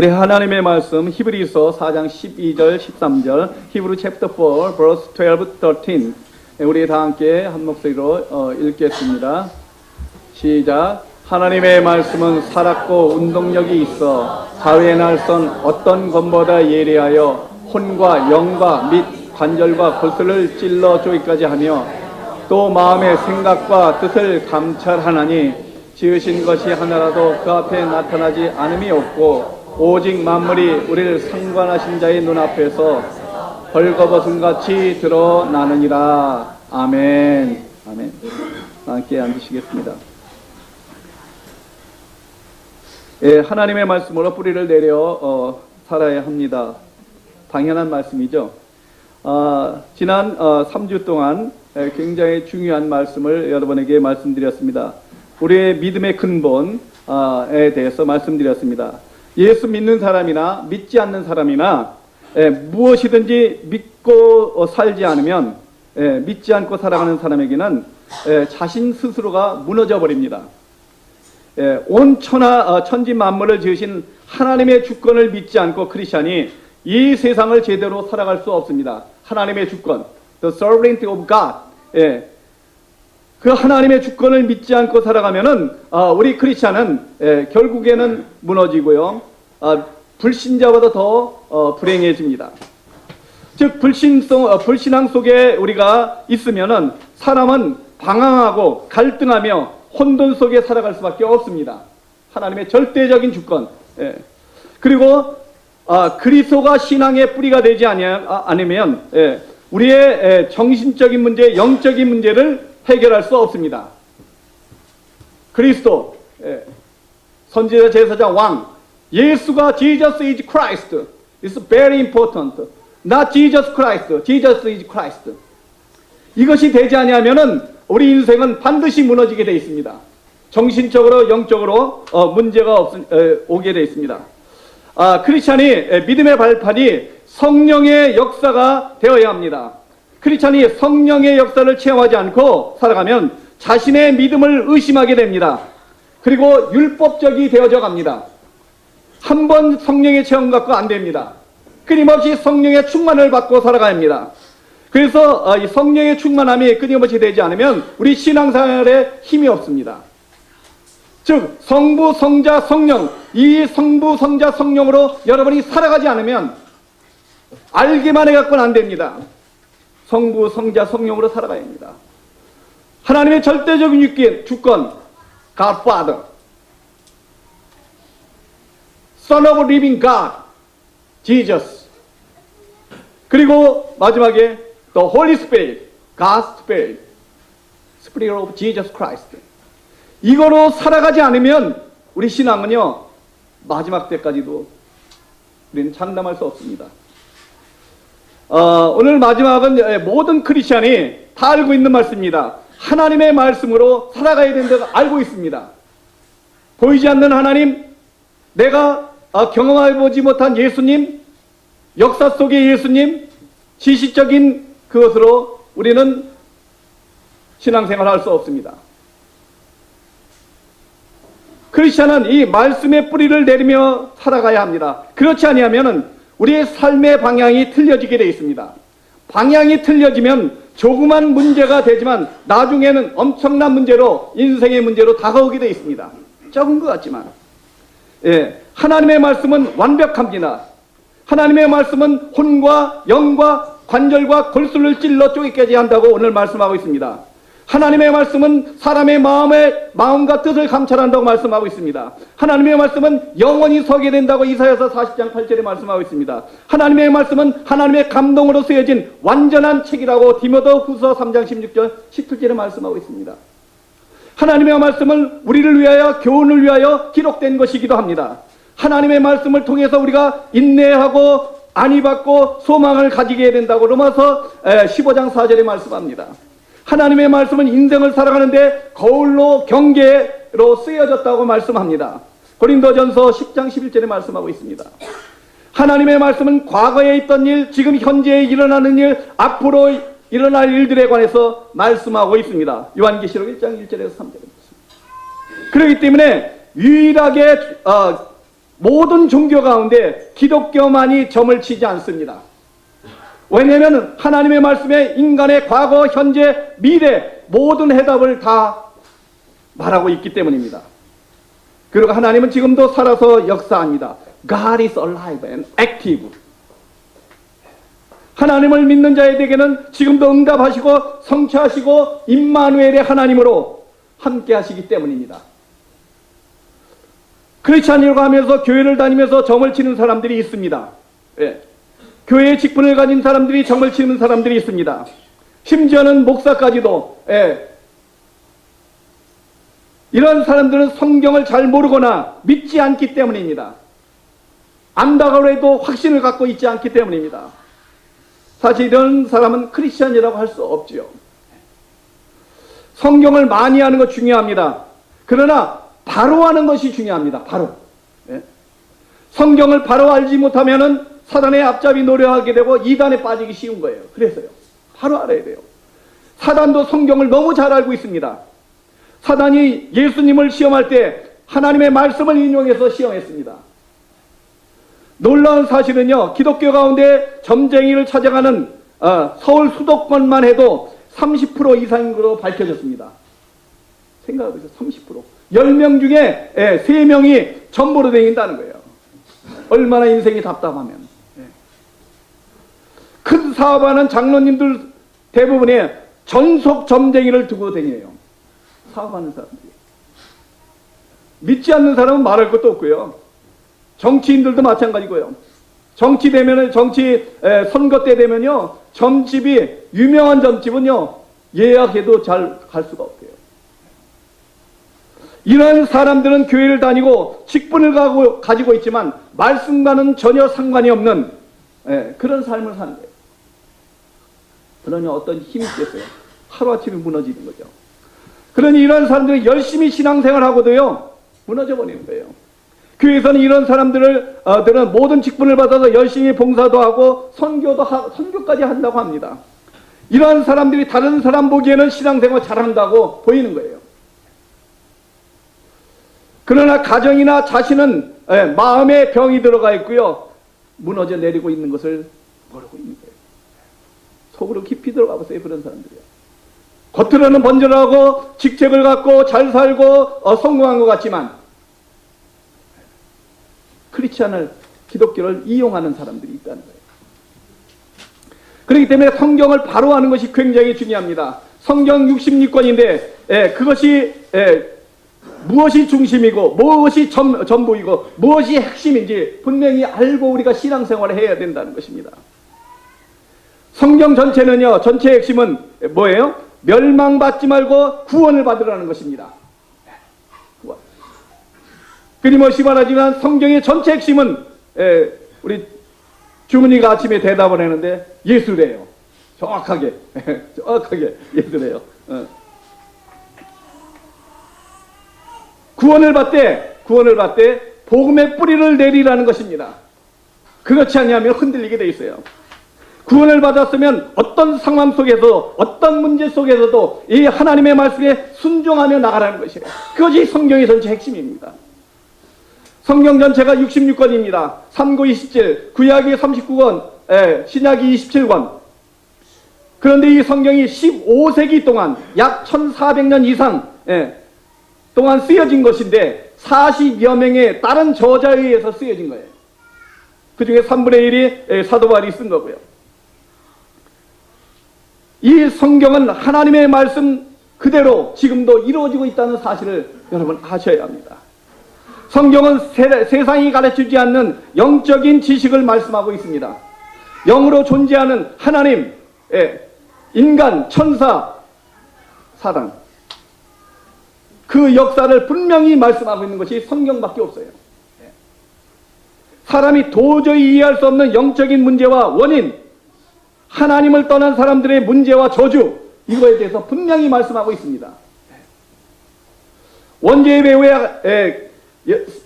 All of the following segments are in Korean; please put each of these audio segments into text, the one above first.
우리 하나님의 말씀 히브리서 4장 12절 13절 히브리 챕터 4 verse 12, 13 우리 다 함께 한 목소리로 읽겠습니다. 시작. 하나님의 말씀은 살았고 운동력이 있어 사회의 날선 어떤 검보다 예리하여 혼과 영과 및 관절과 골수를 찔러 쪼기까지 하며 또 마음의 생각과 뜻을 감찰하나니 지으신 것이 하나라도 그 앞에 나타나지 않음이 없고 오직 만물이 우리를 상관하신 자의 눈앞에서 벌거벗은 같이 드러나느니라. 아멘. 아멘. 함께 앉으시겠습니다. 예, 하나님의 말씀으로 뿌리를 내려 살아야 합니다. 당연한 말씀이죠. 지난 3주 동안 굉장히 중요한 말씀을 여러분에게 말씀드렸습니다. 우리의 믿음의 근본에 대해서 말씀드렸습니다. 예수 믿는 사람이나 믿지 않는 사람이나 무엇이든지 믿고 살지 않으면 믿지 않고 살아가는 사람에게는 자신 스스로가 무너져 버립니다. 온 천지 만물을 지으신 하나님의 주권을 믿지 않고 크리스찬이 이 세상을 제대로 살아갈 수 없습니다. 하나님의 주권, the sovereignty of God. 그 하나님의 주권을 믿지 않고 살아가면은 우리 크리스찬은 결국에는 무너지고요. 불신자보다 더 불행해집니다. 즉 불신앙 속에 우리가 있으면은 사람은 방황하고 갈등하며 혼돈 속에 살아갈 수밖에 없습니다. 하나님의 절대적인 주권. 그리고 그리스도가 신앙의 뿌리가 되지 않으면 우리의 정신적인 문제, 영적인 문제를 해결할 수 없습니다. 그리스도, 선지자, 제사장, 왕, 예수가 Jesus is Christ. It's very important. Not Jesus Christ. Jesus is Christ. 이것이 되지 않으면은 우리 인생은 반드시 무너지게 되어 있습니다. 정신적으로, 영적으로 문제가 오게 되어 있습니다. 크리스찬이 믿음의 발판이 성령의 역사가 되어야 합니다. 크리스찬이 성령의 역사를 체험하지 않고 살아가면 자신의 믿음을 의심하게 됩니다. 그리고 율법적이 되어져 갑니다. 한 번 성령의 체험 갖고 안 됩니다. 끊임없이 성령의 충만을 받고 살아가야 합니다. 그래서 이 성령의 충만함이 끊임없이 되지 않으면 우리 신앙생활에 힘이 없습니다. 즉 성부, 성자, 성령, 이 성부, 성자, 성령으로 여러분이 살아가지 않으면 알기만 해갖고는 안 됩니다. 성부, 성자, 성령으로 살아가야 합니다. 하나님의 절대적인 주권, God Father, Son of Living God, Jesus. 그리고 마지막에 The Holy Spirit, God's Spirit, Spirit of Jesus Christ. 이거로 살아가지 않으면 우리 신앙은요 마지막 때까지도 우리는 장담할 수 없습니다. 오늘 마지막은 모든 크리스찬이 다 알고 있는 말씀입니다. 하나님의 말씀으로 살아가야 된다고 알고 있습니다. 보이지 않는 하나님, 내가 경험해보지 못한 예수님, 역사 속의 예수님, 지식적인 그것으로 우리는 신앙생활을 할 수 없습니다. 크리스찬은 이 말씀의 뿌리를 내리며 살아가야 합니다. 그렇지 아니하면 우리의 삶의 방향이 틀려지게 되어 있습니다. 방향이 틀려지면 조그만 문제가 되지만 나중에는 엄청난 문제로, 인생의 문제로 다가오게 되어 있습니다. 적은 것 같지만 하나님의 말씀은 완벽합니다. 하나님의 말씀은 혼과 영과 관절과 골수를 찔러 쪼개까지 한다고 오늘 말씀하고 있습니다. 하나님의 말씀은 사람의 마음과 뜻을 감찰한다고 말씀하고 있습니다. 하나님의 말씀은 영원히 서게 된다고 이사야서 40장 8절에 말씀하고 있습니다. 하나님의 말씀은 하나님의 감동으로 쓰여진 완전한 책이라고 디모데후서 3장 16절 17절에 말씀하고 있습니다. 하나님의 말씀은 우리를 위하여 교훈을 위하여 기록된 것이기도 합니다. 하나님의 말씀을 통해서 우리가 인내하고 안위받고 소망을 가지게 된다고 로마서 15장 4절에 말씀합니다. 하나님의 말씀은 인생을 살아가는데 거울로 경계로 쓰여졌다고 말씀합니다. 고린도전서 10장 11절에 말씀하고 있습니다. 하나님의 말씀은 과거에 있던 일, 지금 현재에 일어나는 일, 앞으로 일어날 일들에 관해서 말씀하고 있습니다. 요한계시록 1장 1절에서 3절에 말씀합니다. 그렇기 때문에 유일하게 모든 종교 가운데 기독교만이 점을 치지 않습니다. 왜냐하면 하나님의 말씀에 인간의 과거, 현재, 미래 모든 해답을 다 말하고 있기 때문입니다. 그리고 하나님은 지금도 살아서 역사합니다. God is alive and active. 하나님을 믿는 자에게는 지금도 응답하시고 성취하시고 임마누엘의 하나님으로 함께 하시기 때문입니다. 크리스찬이라고 하면서 교회를 다니면서 점을 치는 사람들이 있습니다. 예. 교회의 직분을 가진 사람들이 점을 치는 사람들이 있습니다. 심지어는 목사까지도. 예. 이런 사람들은 성경을 잘 모르거나 믿지 않기 때문입니다. 안다고 해도 확신을 갖고 있지 않기 때문입니다. 사실 이런 사람은 크리스찬이라고 할 수 없지요. 성경을 많이 하는 것 중요합니다. 그러나 바로 하는 것이 중요합니다. 바로. 예. 성경을 바로 알지 못하면은 사단의 앞잡이 노려하게 되고 이단에 빠지기 쉬운 거예요. 그래서요. 바로 알아야 돼요. 사단도 성경을 너무 잘 알고 있습니다. 사단이 예수님을 시험할 때 하나님의 말씀을 인용해서 시험했습니다. 놀라운 사실은요, 기독교 가운데 점쟁이를 찾아가는 서울 수도권만 해도 30% 이상인 것으로 밝혀졌습니다. 생각해보세요. 30%. 10명 중에 3명이 점보로 다닌다는 거예요. 얼마나 인생이 답답하면. 큰 사업하는 장로님들 대부분이 전속 점쟁이를 두고 다녀요. 사업하는 사람들이. 믿지 않는 사람은 말할 것도 없고요. 정치인들도 마찬가지고요. 정치 선거 때 되면요, 점집이, 유명한 점집은요, 예약해도 잘 갈 수가 없대요. 이런 사람들은 교회를 다니고 직분을 가지고 있지만 말씀과는 전혀 상관이 없는 그런 삶을 사는 거예요. 그러니 어떤 힘이 있겠어요? 하루아침에 무너지는 거죠. 그러니 이런 사람들이 열심히 신앙생활하고도요, 무너져 버리는 거예요. 교회에서는 이런 사람들은 모든 직분을 받아서 열심히 봉사도 하고 선교까지 한다고 합니다. 이러한 사람들이 다른 사람 보기에는 신앙생활 잘한다고 보이는 거예요. 그러나 가정이나 자신은 마음에 병이 들어가 있고요, 무너져 내리고 있는 것을 모르고 있는 거예요. 속으로 깊이 들어가 보세요. 그런 사람들이요. 겉으로는 번전하고 직책을 갖고 잘 살고 성공한 것 같지만 크리스찬을, 기독교를 이용하는 사람들이 있다는 거예요. 그렇기 때문에 성경을 바로 하는 것이 굉장히 중요합니다. 성경 66권인데 그것이 무엇이 중심이고 무엇이 전부이고 무엇이 핵심인지 분명히 알고 우리가 신앙생활을 해야 된다는 것입니다. 성경 전체는요, 전체의 핵심은 뭐예요? 멸망받지 말고 구원을 받으라는 것입니다. 구원. 끊임없이 말하지만 성경의 전체 핵심은 우리 주문이가 아침에 대답을 했는데 예수래요. 정확하게 예수래요. 구원을 받되 복음의 뿌리를 내리라는 것입니다. 그렇지 않으면 흔들리게 돼 있어요. 구원을 받았으면 어떤 상황 속에서 어떤 문제 속에서도 이 하나님의 말씀에 순종하며 나가라는 것이에요. 그것이 성경의 전체 핵심입니다. 성경 전체가 66권입니다. 3구 27, 구약이 39권, 신약이 27권. 그런데 이 성경이 15세기 동안 약 1400년 이상 동안 쓰여진 것인데 40여 명의 다른 저자에 의해서 쓰여진 거예요. 그 중에 3분의 1이 사도 바울이 쓴 거고요. 이 성경은 하나님의 말씀 그대로 지금도 이루어지고 있다는 사실을 여러분 아셔야 합니다. 성경은 세상이 가르치지 않는 영적인 지식을 말씀하고 있습니다. 영으로 존재하는 하나님, 인간, 천사, 사단, 그 역사를 분명히 말씀하고 있는 것이 성경밖에 없어요. 사람이 도저히 이해할 수 없는 영적인 문제와 원인, 하나님을 떠난 사람들의 문제와 저주, 이거에 대해서 분명히 말씀하고 있습니다. 원죄의 배후에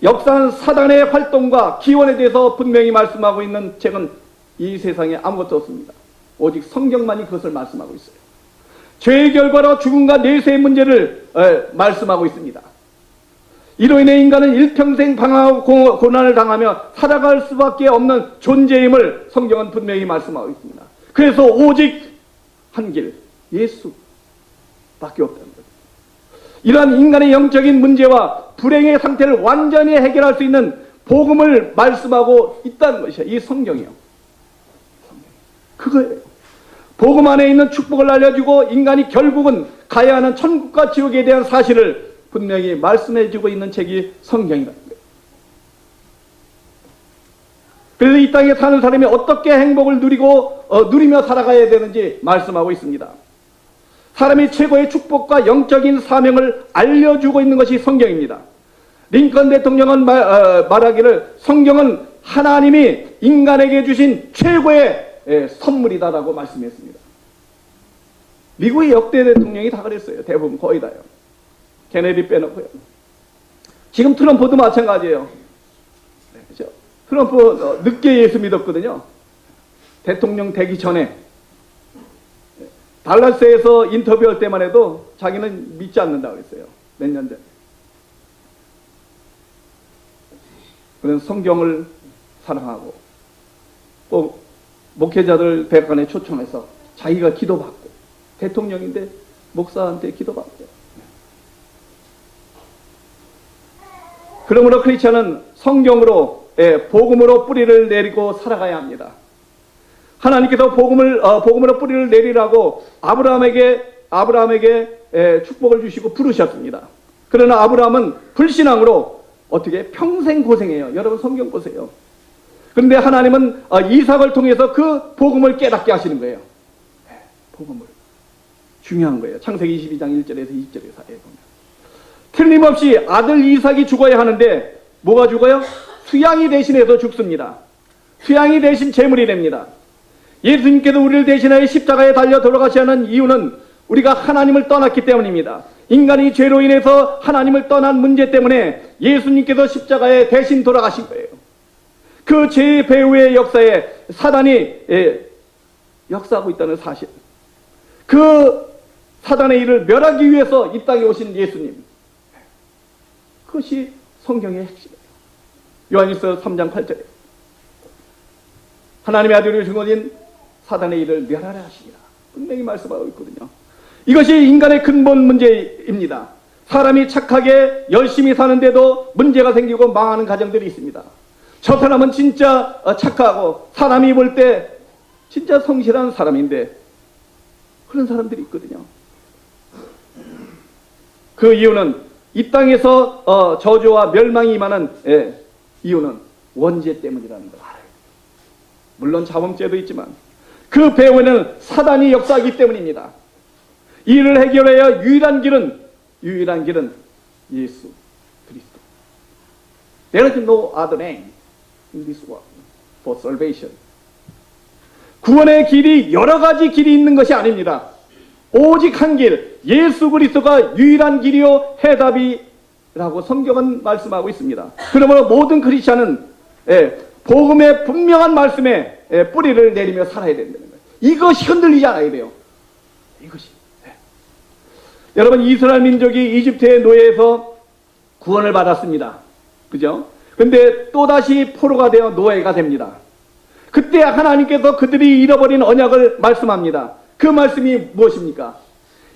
역사한 사단의 활동과 기원에 대해서 분명히 말씀하고 있는 책은 이 세상에 아무것도 없습니다. 오직 성경만이 그것을 말씀하고 있어요. 죄의 결과로 죽음과 내세의 문제를 말씀하고 있습니다. 이로 인해 인간은 일평생 방황하고 고난을 당하며 살아갈 수밖에 없는 존재임을 성경은 분명히 말씀하고 있습니다. 그래서 오직 한 길, 예수밖에 없다는 거죠. 이러한 인간의 영적인 문제와 불행의 상태를 완전히 해결할 수 있는 복음을 말씀하고 있다는 것이야. 이 성경이요. 그거예요. 복음 안에 있는 축복을 알려주고 인간이 결국은 가야 하는 천국과 지옥에 대한 사실을 분명히 말씀해주고 있는 책이 성경이라는 거예요. 그래서 이 땅에 사는 사람이 어떻게 행복을 누리며 살아가야 되는지 말씀하고 있습니다. 사람이 최고의 축복과 영적인 사명을 알려주고 있는 것이 성경입니다. 링컨 대통령은 말하기를 성경은 하나님이 인간에게 주신 최고의 선물이다라고 말씀했습니다. 미국의 역대 대통령이 다 그랬어요. 대부분 거의 다요. 케네디 빼놓고요. 지금 트럼프도 마찬가지예요. 그렇죠? 트럼프 늦게 예수 믿었거든요. 대통령 되기 전에 달라스에서 인터뷰할 때만 해도 자기는 믿지 않는다고 했어요. 몇 년 전에. 그래서 성경을 사랑하고 또 목회자들 백관에 초청해서 자기가 기도받고 대통령인데 목사한테 기도받고. 그러므로 크리스천은 성경으로 복음으로 뿌리를 내리고 살아가야 합니다. 하나님께서 복음으로 뿌리를 내리라고 아브라함에게 축복을 주시고 부르셨습니다. 그러나 아브라함은 불신앙으로 어떻게 평생 고생해요. 여러분 성경 보세요. 그런데 하나님은 이삭을 통해서 그 복음을 깨닫게 하시는 거예요. 복음을. 중요한 거예요. 창세기 22장 1절에서 2절에 사이에 보면. 틀림없이 아들 이삭이 죽어야 하는데 뭐가 죽어요? 수양이 대신해서 죽습니다. 수양이 대신 제물이 됩니다. 예수님께서 우리를 대신하여 십자가에 달려 돌아가셔야 하는 이유는 우리가 하나님을 떠났기 때문입니다. 인간이 죄로 인해서 하나님을 떠난 문제 때문에 예수님께서 십자가에 대신 돌아가신 거예요. 그 죄의 배후의 역사에 사단이 역사하고 있다는 사실. 그 사단의 일을 멸하기 위해서 이 땅에 오신 예수님. 그것이 성경의 핵심이에요. 요한일서 3장 8절에 하나님의 아들이 증거인 사단의 일을 멸하라 하시니라. 분명히 말씀하고 있거든요. 이것이 인간의 근본 문제입니다. 사람이 착하게 열심히 사는데도 문제가 생기고 망하는 가정들이 있습니다. 저 사람은 진짜 착하고 사람이 볼 때 진짜 성실한 사람인데 그런 사람들이 있거든요. 그 이유는 이 땅에서 저주와 멸망이 임하는 이유는 원죄 때문이라는 걸 알아요. 물론 자범죄도 있지만 그 배후에는 사단이 역사하기 때문입니다. 이를 해결해야 유일한 길은 예수 그리스도. There is no other name in this world for salvation. 구원의 길이 여러 가지 길이 있는 것이 아닙니다. 오직 한 길, 예수 그리스도가 유일한 길이요 해답이라고 성경은 말씀하고 있습니다. 그러므로 모든 크리스천은 복음의 분명한 말씀에 뿌리를 내리며 살아야 된다는 거예요. 이것이 흔들리지 않아야 돼요. 이것이. 여러분, 이스라엘 민족이 이집트의 노예에서 구원을 받았습니다. 그죠? 근데 또다시 포로가 되어 노예가 됩니다. 그때 하나님께서 그들이 잃어버린 언약을 말씀합니다. 그 말씀이 무엇입니까?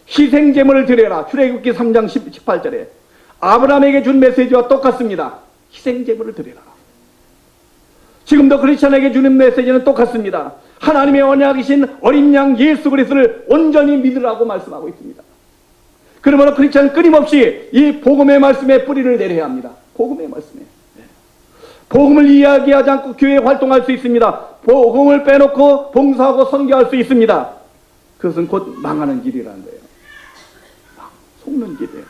희생제물을 드려라. 출애굽기 3장 18절에 아브라함에게 준 메시지와 똑같습니다. 희생제물을 드려라. 지금도 크리스천에게 주는 메시지는 똑같습니다. 하나님의 언약이신 어린 양 예수 그리스도를 온전히 믿으라고 말씀하고 있습니다. 그러므로 크리스천은 끊임없이 이 복음의 말씀에 뿌리를 내려야 합니다. 복음의 말씀에. 복음을 이야기하지 않고 교회에 활동할 수 있습니다. 복음을 빼놓고 봉사하고 선교할 수 있습니다. 그것은 곧 망하는 길이라는 거예요. 속는 길이에요.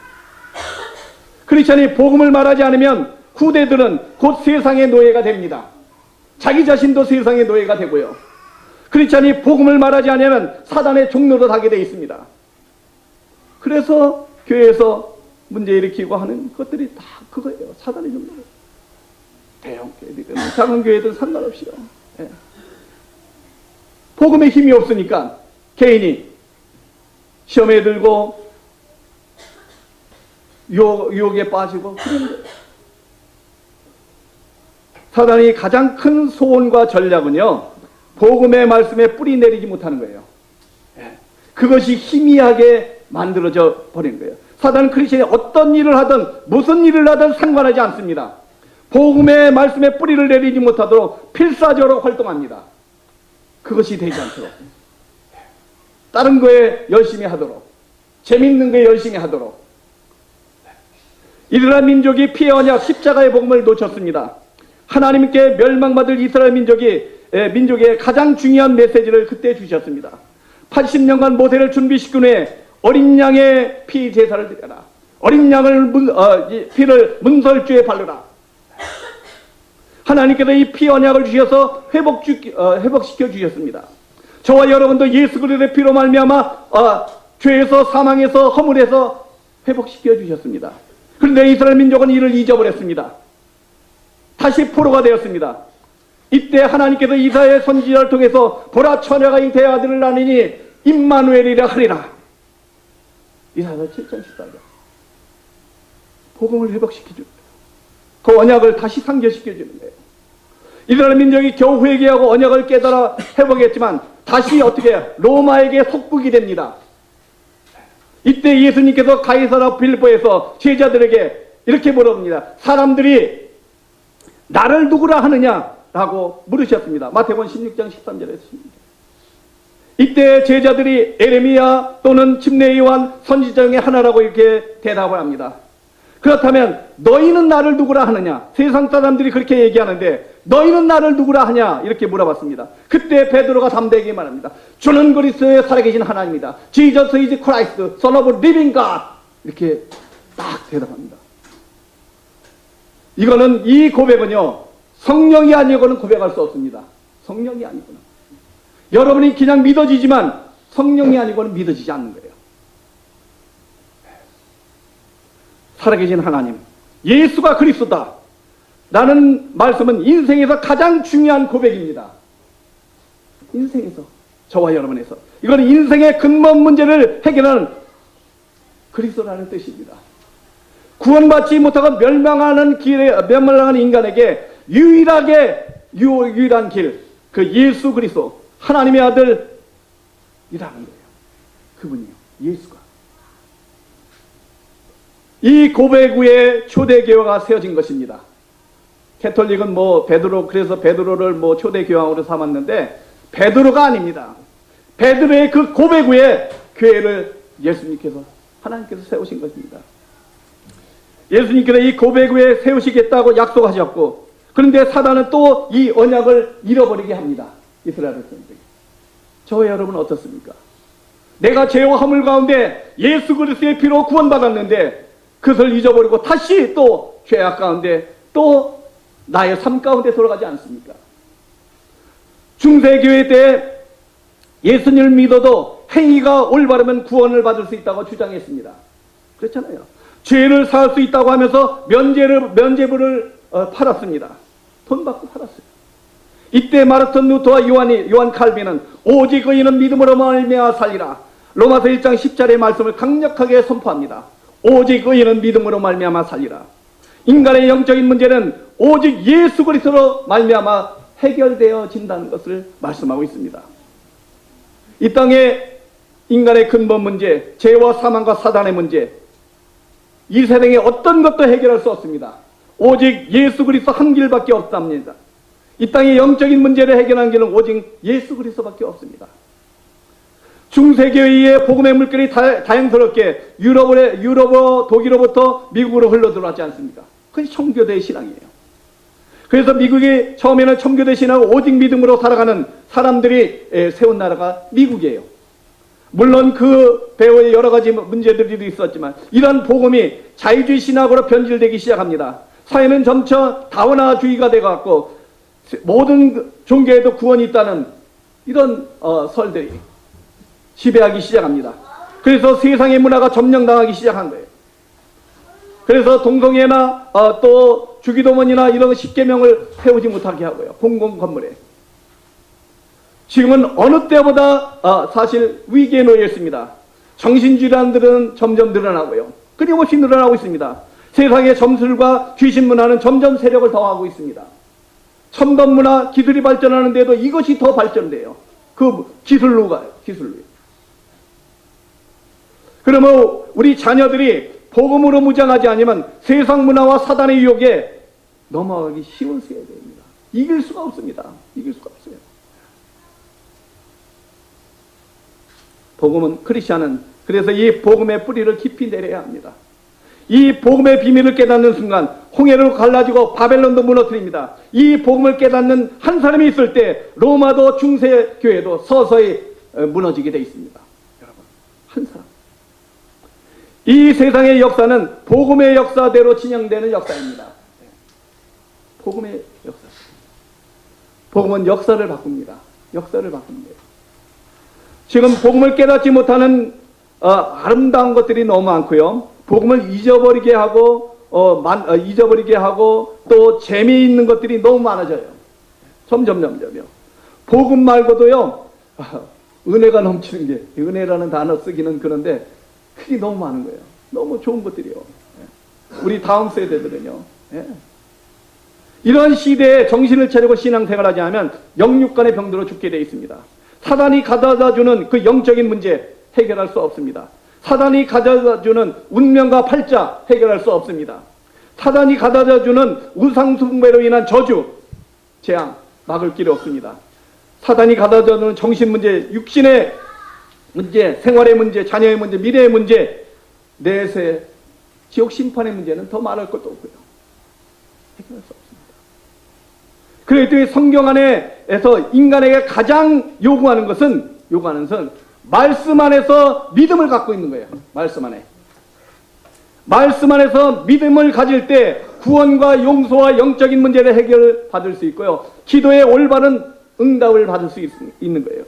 크리스천이 복음을 말하지 않으면 후대들은 곧 세상의 노예가 됩니다. 자기 자신도 세상의 노예가 되고요. 크리스천이 복음을 말하지 않으면 사단의 종로로 가게 되어 있습니다. 그래서 교회에서 문제 일으키고 하는 것들이 다 그거예요. 사단의 종로. 대형 교회든 작은 교회든 상관없이요. 예. 복음에 힘이 없으니까 개인이 시험에 들고 유혹에 빠지고 그런 거예요. 사단이 가장 큰 소원과 전략은요, 복음의 말씀에 뿌리 내리지 못하는 거예요. 그것이 희미하게 만들어져 버린 거예요. 사단은 크리스천이 어떤 일을 하든 무슨 일을 하든 상관하지 않습니다. 복음의 말씀에 뿌리를 내리지 못하도록 필사적으로 활동합니다. 그것이 되지 않도록, 다른 거에 열심히 하도록, 재밌는 거에 열심히 하도록. 이스라엘 민족이 피해 언약 십자가의 복음을 놓쳤습니다. 하나님께 멸망받을 이스라엘 민족의 가장 중요한 메시지를 그때 주셨습니다. 80년간 모세를 준비시킨 후에 어린 양의 피 제사를 드려라. 어린 양을 피를 문설주에 바르라. 하나님께서 이 피 언약을 주셔서 회복시켜 주셨습니다. 저와 여러분도 예수 그리스도의 피로 말미암아 죄에서, 사망에서, 허물에서 회복시켜 주셨습니다. 그런데 이스라엘 민족은 이를 잊어버렸습니다. 다시 포로가 되었습니다. 이때 하나님께서 이사야의 선지자를 통해서 보라, 처녀가 잉태의 아들을 낳으니 임마누엘이라 하리라. 이사야 7장 14절. 복음을 회복시켜줍니다. 그 언약을 다시 상기시켜주는 거예요. 이스라엘 민족이 겨우 회개하고 언약을 깨달아 회복했지만 다시 어떻게 해요? 로마에게 속국이 됩니다. 이때 예수님께서 가이사랴 빌립보에서 제자들에게 이렇게 물어봅니다. 사람들이 나를 누구라 하느냐라고 물으셨습니다. 마태복음 16장 13절에 했습니다. 이때 제자들이 에레미야 또는 침례 요한 선지자 중에 하나라고 이렇게 대답을 합니다. 그렇다면 너희는 나를 누구라 하느냐? 세상 사람들이 그렇게 얘기하는데 너희는 나를 누구라 하냐? 이렇게 물어봤습니다. 그때 베드로가 담대하게 말합니다. 주는 그리스도의 살아계신 하나님이다. Jesus is Christ, Son of Living God. 이렇게 딱 대답합니다. 이 고백은요, 성령이 아니고는 고백할 수 없습니다. 성령이 아니고는. 여러분이 그냥 믿어지지만 성령이 아니고는 믿어지지 않는 거예요. 살아계신 하나님, 예수가 그리스도다 라는 말씀은 인생에서 가장 중요한 고백입니다. 인생에서, 저와 여러분에서. 이건 인생의 근본 문제를 해결하는 그리스도라는 뜻입니다. 구원받지 못하고 멸망하는 인간에게 유일한 길, 그 예수 그리스도, 하나님의 아들이라는 거예요. 그분이요, 예수가. 이 고백 후에 초대교회가 세워진 것입니다. 캐톨릭은 그래서 베드로를 초대교황으로 삼았는데, 베드로가 아닙니다. 베드로의 그 고백 후에 교회를 예수님께서, 하나님께서 세우신 것입니다. 예수님께서 이 고백 후에 세우시겠다고 약속하셨고, 그런데 사단은 또 이 언약을 잃어버리게 합니다. 이스라엘 백성들에게. 저와 여러분 어떻습니까? 내가 죄와 허물 가운데 예수 그리스도의 피로 구원받았는데 그것을 잊어버리고 다시 또 죄악 가운데 또 나의 삶 가운데 돌아가지 않습니까? 중세교회 때 예수님을 믿어도 행위가 올바르면 구원을 받을 수 있다고 주장했습니다. 그렇잖아요. 죄를 사할 수 있다고 하면서 면죄부를 팔았습니다. 돈 받고 팔았어요. 이때 마르틴 루터와 요한 칼빈은 오직 의인은 믿음으로 말미암아 살리라. 로마서 1장 10절의 말씀을 강력하게 선포합니다. 오직 의인은 믿음으로 말미암아 살리라. 인간의 영적인 문제는 오직 예수 그리스도로 말미암아 해결되어진다는 것을 말씀하고 있습니다. 이 땅에 인간의 근본 문제, 죄와 사망과 사단의 문제, 이 세상에 어떤 것도 해결할 수 없습니다. 오직 예수 그리스도 한 길밖에 없답니다. 이 땅의 영적인 문제를 해결하는 길은 오직 예수 그리스도밖에 없습니다. 중세교회의 복음의 물결이 다양스럽게 유럽, 독일로부터 미국으로 흘러들어왔지 않습니까? 그것이 청교도의 신앙이에요. 그래서 미국이 처음에는 청교도 신앙을 오직 믿음으로 살아가는 사람들이 세운 나라가 미국이에요. 물론 그 배후에 여러 가지 문제들이 있었지만 이런 복음이 자유주의 신학으로 변질되기 시작합니다. 사회는 점차 다원화주의가 돼갖고 모든 종교에도 구원이 있다는 이런 설들이 지배하기 시작합니다. 그래서 세상의 문화가 점령당하기 시작한 거예요. 그래서 동성애나 또 주기도문이나 이런 십계명을 세우지 못하게 하고요. 공공건물에. 지금은 어느 때보다 사실 위기에 놓여 있습니다. 정신질환들은 점점 늘어나고요. 끊임없이 늘어나고 있습니다. 세상의 점술과 귀신 문화는 점점 세력을 더하고 있습니다. 첨단 문화 기술이 발전하는데도 이것이 더 발전돼요. 그 기술로가요. 기술로. 그러면 우리 자녀들이 복음으로 무장하지 않으면 세상 문화와 사단의 유혹에 넘어가기 쉬운 세대입니다. 이길 수가 없습니다. 이길 수가 없어요. 복음은, 크리스찬은 그래서 이 복음의 뿌리를 깊이 내려야 합니다. 이 복음의 비밀을 깨닫는 순간 홍해를 갈라지고 바벨론도 무너뜨립니다. 이 복음을 깨닫는 한 사람이 있을 때 로마도 중세교회도 서서히 무너지게 되어 있습니다. 여러분, 한 사람. 이 세상의 역사는 복음의 역사대로 진행되는 역사입니다. 복음의 역사. 복음은 역사를 바꿉니다. 역사를 바꿉니다. 지금 복음을 깨닫지 못하는 아름다운 것들이 너무 많고요. 복음을 잊어버리게 하고 또 재미있는 것들이 너무 많아져요. 점점점점요. 복음 말고도요. 은혜가 넘치는 게, 은혜라는 단어 쓰기는 그런데 크기 너무 많은 거예요. 너무 좋은 것들이요. 우리 다음 세대들은요. 이런 시대에 정신을 차리고 신앙생활하지 않으면 영육간의 병들어 죽게 되어 있습니다. 사단이 가져다주는 그 영적인 문제 해결할 수 없습니다. 사단이 가져다주는 운명과 팔자 해결할 수 없습니다. 사단이 가져다주는 우상숭배로 인한 저주, 재앙 막을 길이 없습니다. 사단이 가져다주는 정신 문제, 육신의 문제, 생활의 문제, 자녀의 문제, 미래의 문제, 내세, 지옥 심판의 문제는 더 말할 것도 없고요. 해결할 수 없습니다. 그렇기 때문에 성경 안에서 인간에게 가장 요구하는 것은 말씀 안에서 믿음을 갖고 있는 거예요. 말씀 안에. 말씀 안에서 믿음을 가질 때 구원과 용서와 영적인 문제를 해결받을 수 있고요. 기도의 올바른 응답을 받을 수 있는 거예요.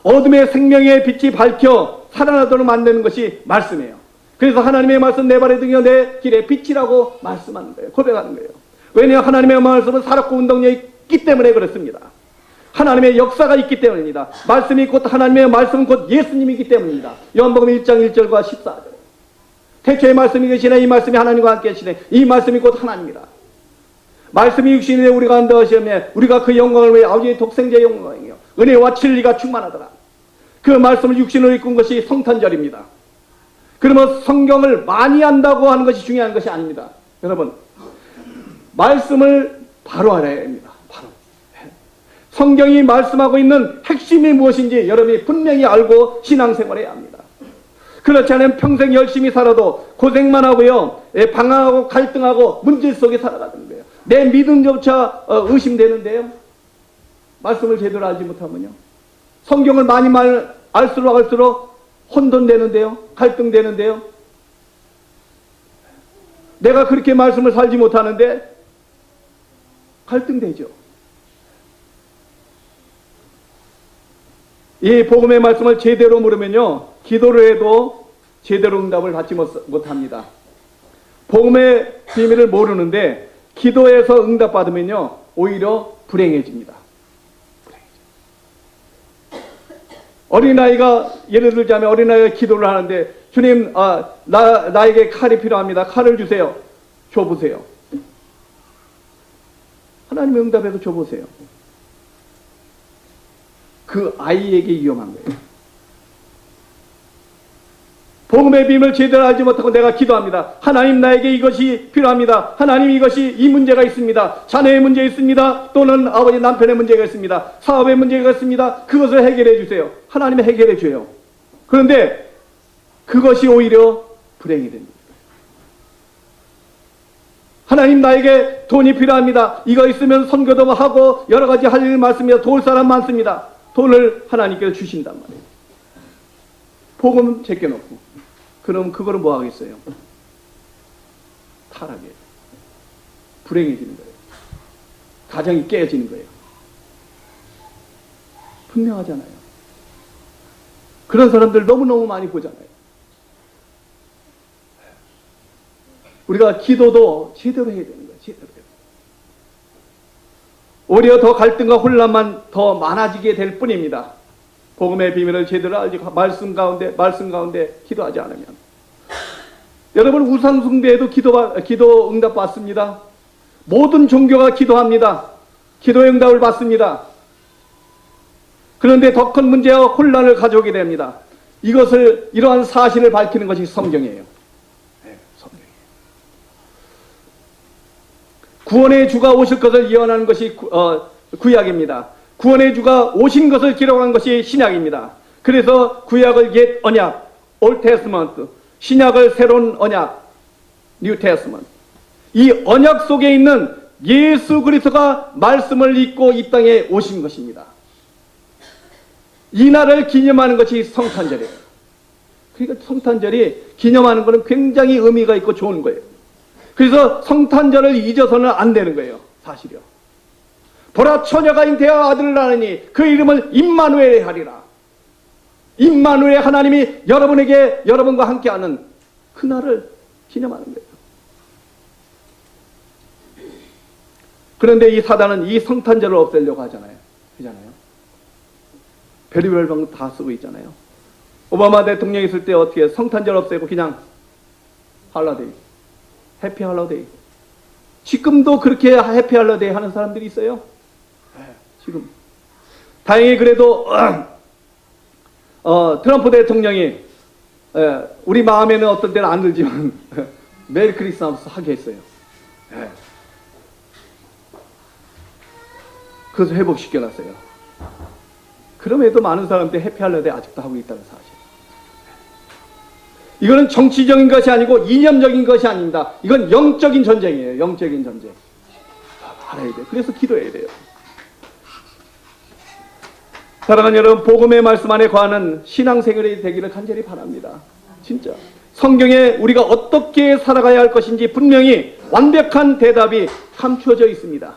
어둠의 생명의 빛이 밝혀 살아나도록 만드는 것이 말씀이에요. 그래서 하나님의 말씀 내 발에 등이여 내 길에 빛이라고 말씀하는 거예요. 고백하는 거예요. 왜냐하면 하나님의 말씀은 살았고 운동력이 있기 때문에 그렇습니다. 하나님의 역사가 있기 때문입니다. 말씀이 곧 하나님의 말씀은 곧 예수님이기 때문입니다. 요한복음 1장 1절과 14절. 태초에 말씀이 계시네. 이 말씀이 하나님과 함께 계시네. 이 말씀이 곧 하나님이다. 말씀이 육신이 되어 우리가 한다 하시며 우리가 그 영광을 위해 아버지의 독생자의 영광이요 은혜와 진리가 충만하더라. 그 말씀을 육신으로 이끈 것이 성탄절입니다. 그러면 성경을 많이 한다고 하는 것이 중요한 것이 아닙니다. 여러분, 말씀을 바로 알아야 합니다. 바로. 성경이 말씀하고 있는 핵심이 무엇인지 여러분이 분명히 알고 신앙생활해야 합니다. 그렇지 않으면 평생 열심히 살아도 고생만 하고요. 방황하고 갈등하고 문제 속에 살아가는 거예요. 내 믿음조차 의심되는데요. 말씀을 제대로 알지 못하면요. 성경을 많이 알수록 혼돈되는데요. 갈등되는데요. 내가 그렇게 말씀을 살지 못하는데 갈등되죠. 이 복음의 말씀을 제대로 물으면요. 기도를 해도 제대로 응답을 받지 못합니다. 복음의 비밀을 모르는데 기도해서 응답받으면요. 오히려 불행해집니다. 어린아이가 예를 들자면 어린아이가 기도를 하는데 주님 나에게 칼이 필요합니다. 칼을 주세요. 줘보세요. 하나님의 응답해서 줘보세요. 그 아이에게 위험한 거예요. 복음의 비밀을 제대로 알지 못하고 내가 기도합니다. 하나님 나에게 이것이 필요합니다. 하나님 이것이 이 문제가 있습니다. 자녀의 문제 있습니다. 또는 아버지 남편의 문제가 있습니다. 사업의 문제가 있습니다. 그것을 해결해 주세요. 하나님이 해결해 줘요. 그런데 그것이 오히려 불행이 됩니다. 하나님 나에게 돈이 필요합니다. 이거 있으면 선교도 하고 여러 가지 할 일 많습니다. 도울 사람 많습니다. 돈을 하나님께서 주신단 말이에요. 복음 제껴놓고 그럼 그거를 뭐 하겠어요? 타락이에요. 불행해지는 거예요. 가정이 깨어지는 거예요. 분명하잖아요. 그런 사람들 너무너무 많이 보잖아요. 우리가 기도도 제대로 해야 되는 거예요. 제대로. 오히려 더 갈등과 혼란만 더 많아지게 될 뿐입니다. 복음의 비밀을 제대로 알고 말씀 가운데 기도하지 않으면. 여러분, 우상숭배에도 기도 응답 받습니다. 모든 종교가 기도합니다. 기도 응답을 받습니다. 그런데 더 큰 문제와 혼란을 가져오게 됩니다. 이러한 사실을 밝히는 것이 성경이에요. 네, 성경이에요. 구원의 주가 오실 것을 예언하는 것이 구약입니다. 구원의 주가 오신 것을 기록한 것이 신약입니다. 그래서 구약을 옛 언약, Old Testament, 신약을 새로운 언약, New Testament. 이 언약 속에 있는 예수 그리스도가 말씀을 잇고 이 땅에 오신 것입니다. 이 날을 기념하는 것이 성탄절이에요. 그러니까 성탄절이 기념하는 것은 굉장히 의미가 있고 좋은 거예요. 그래서 성탄절을 잊어서는 안 되는 거예요. 사실이요. 보라, 처녀가 잉태하여 아들을 낳으니 그 이름을 임마누엘 하리라. 임마누엘, 하나님이 여러분과 함께하는 그 날을 기념하는 거예요. 그런데 이 사단은 이 성탄절을 없애려고 하잖아요. 그잖아요. 별의별 방법 다 쓰고 있잖아요. 오바마 대통령 있을 때 어떻게 성탄절 없애고 그냥 할러데이, 해피 할러데이. 지금도 그렇게 해피 할러데이 하는 사람들이 있어요. 지금 다행히 그래도 트럼프 대통령이 우리 마음에는 어떤 때는 안 들지만 메리 크리스마스 하게 했어요. 그래서 회복시켜놨어요. 그럼에도 많은 사람들이 해피 할러데이 아직도 하고 있다는 사실. 이거는 정치적인 것이 아니고 이념적인 것이 아닙니다. 이건 영적인 전쟁이에요. 영적인 전쟁. 알아야 돼요. 그래서 기도해야 돼요. 사랑하는 여러분, 복음의 말씀 안에 거하는 신앙생활이 되기를 간절히 바랍니다. 진짜 성경에 우리가 어떻게 살아가야 할 것인지 분명히 완벽한 대답이 감춰져 있습니다.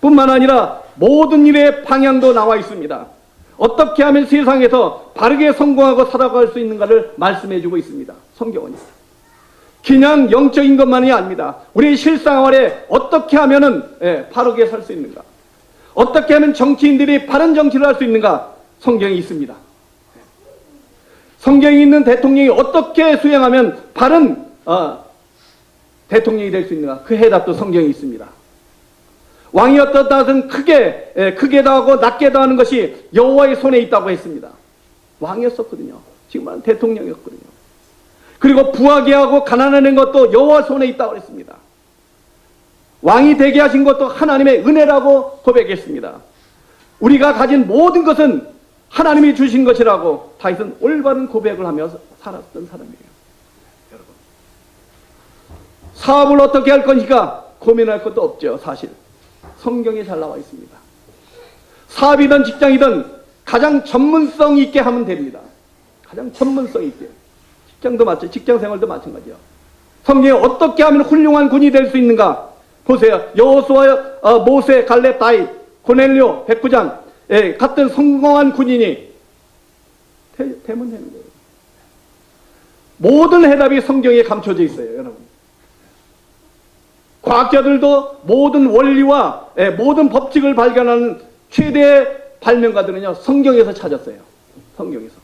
뿐만 아니라 모든 일의 방향도 나와 있습니다. 어떻게 하면 세상에서 바르게 성공하고 살아갈 수 있는가를 말씀해주고 있습니다. 성경은 그냥 영적인 것만이 아닙니다. 우리의 실생활에 어떻게 하면 바르게 살 수 있는가, 어떻게 하면 정치인들이 바른 정치를 할 수 있는가, 성경이 있습니다. 성경이 있는 대통령이 어떻게 수행하면 바른 대통령이 될 수 있는가, 그 해답도 성경이 있습니다. 왕이 어떻다 하든 크게도 하고 낮게도 하는 것이 여호와의 손에 있다고 했습니다. 왕이었었거든요. 지금은 대통령이었거든요. 그리고 부하게 하고 가난하는 것도 여호와 손에 있다고 했습니다. 왕이 되게 하신 것도 하나님의 은혜라고 고백했습니다. 우리가 가진 모든 것은 하나님이 주신 것이라고 다윗은 올바른 고백을 하며 살았던 사람이에요. 여러분, 사업을 어떻게 할 것인가 고민할 것도 없죠. 사실 성경에 잘 나와 있습니다. 사업이든 직장이든 가장 전문성 있게 하면 됩니다. 가장 전문성 있게. 직장 생활도 마찬가지요. 성경에 어떻게 하면 훌륭한 군이 될 수 있는가 보세요. 여호수아, 모세, 갈렙, 다윗, 고넬료, 백부장 같은 성공한 군인이 되면 되는 거예요. 모든 해답이 성경에 감춰져 있어요. 여러분, 과학자들도 모든 원리와 모든 법칙을 발견하는 최대의 발명가들은요, 성경에서 찾았어요. 성경에서.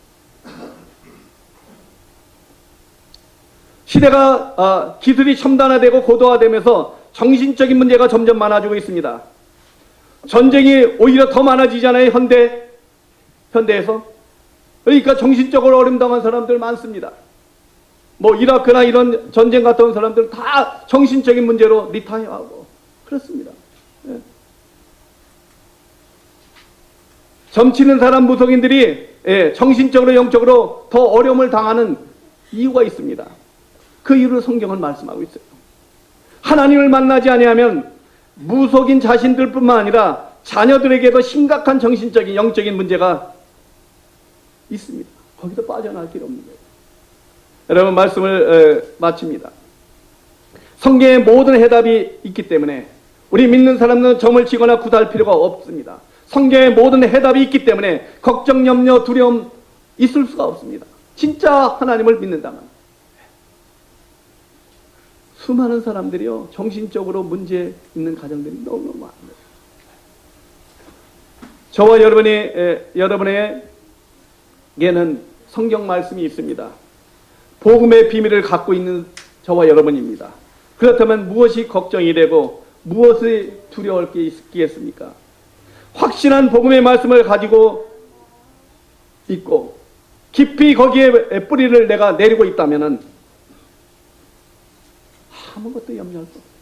시대가 기술이 첨단화되고 고도화되면서 정신적인 문제가 점점 많아지고 있습니다. 전쟁이 오히려 더 많아지잖아요. 현대에서. 그러니까 정신적으로 어림당한 사람들 많습니다. 뭐 이라크나 이런 전쟁 갔다 온 사람들은 다 정신적인 문제로 리타이어하고 그렇습니다. 점치는 사람 무속인들이 정신적으로 영적으로 더 어려움을 당하는 이유가 있습니다. 그 이유를 성경은 말씀하고 있어요. 하나님을 만나지 아니하면 무속인 자신들뿐만 아니라 자녀들에게도 심각한 정신적인 영적인 문제가 있습니다. 거기서 빠져나갈 길 없는 거예요. 여러분, 말씀을 마칩니다. 성경에 모든 해답이 있기 때문에 우리 믿는 사람은 점을 치거나 구달 필요가 없습니다. 성경에 모든 해답이 있기 때문에 걱정, 염려, 두려움 있을 수가 없습니다. 진짜 하나님을 믿는다면. 수많은 사람들이요, 정신적으로 문제 있는 가정들이 너무너무 많아요. 저와 여러분에게는 성경 말씀이 있습니다. 복음의 비밀을 갖고 있는 저와 여러분입니다. 그렇다면 무엇이 걱정이 되고 무엇이 두려울 게 있겠습니까? 확실한 복음의 말씀을 가지고 있고 깊이 거기에 뿌리를 내가 내리고 있다면 아무것도 염려할 수 없어요.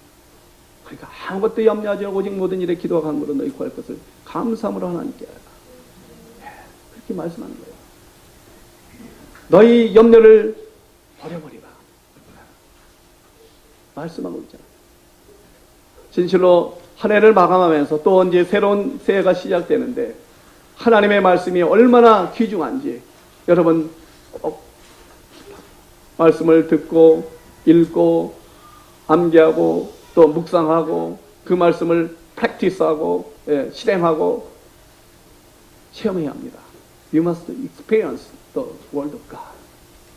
그러니까 아무것도 염려하지 않고 오직 모든 일에 기도와 간구로 너희 구할 것을 감사함으로 하나님께 하라. 그렇게 말씀하는 거예요. 너희 염려를 버려버리라. 말씀하고 있잖아요. 진실로 한 해를 마감하면서 또 이제 새로운 새해가 시작되는데 하나님의 말씀이 얼마나 귀중한지 여러분 꼭 말씀을 듣고 읽고 암기하고 또 묵상하고 그 말씀을 프랙티스하고 실행하고 체험해야 합니다. You must experience the word of God.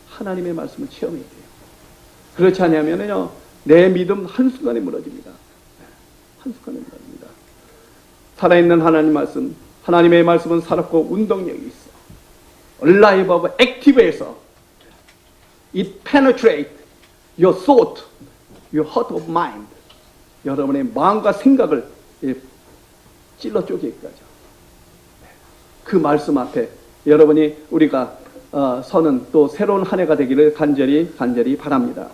하나님의 말씀을 체험해야 돼요. 그렇지 않으면요 내 믿음 한순간에 무너집니다. 한순간에 무너집니다. 살아있는 하나님 말씀, 하나님의 말씀은 살았고 운동력이 있어. Alive, active해서 It penetrates your thought, your heart of mind. 여러분의 마음과 생각을 찔러 쪼개기까지. 그 말씀 앞에 여러분이 우리가 서는 또 새로운 한 해가 되기를 간절히 바랍니다.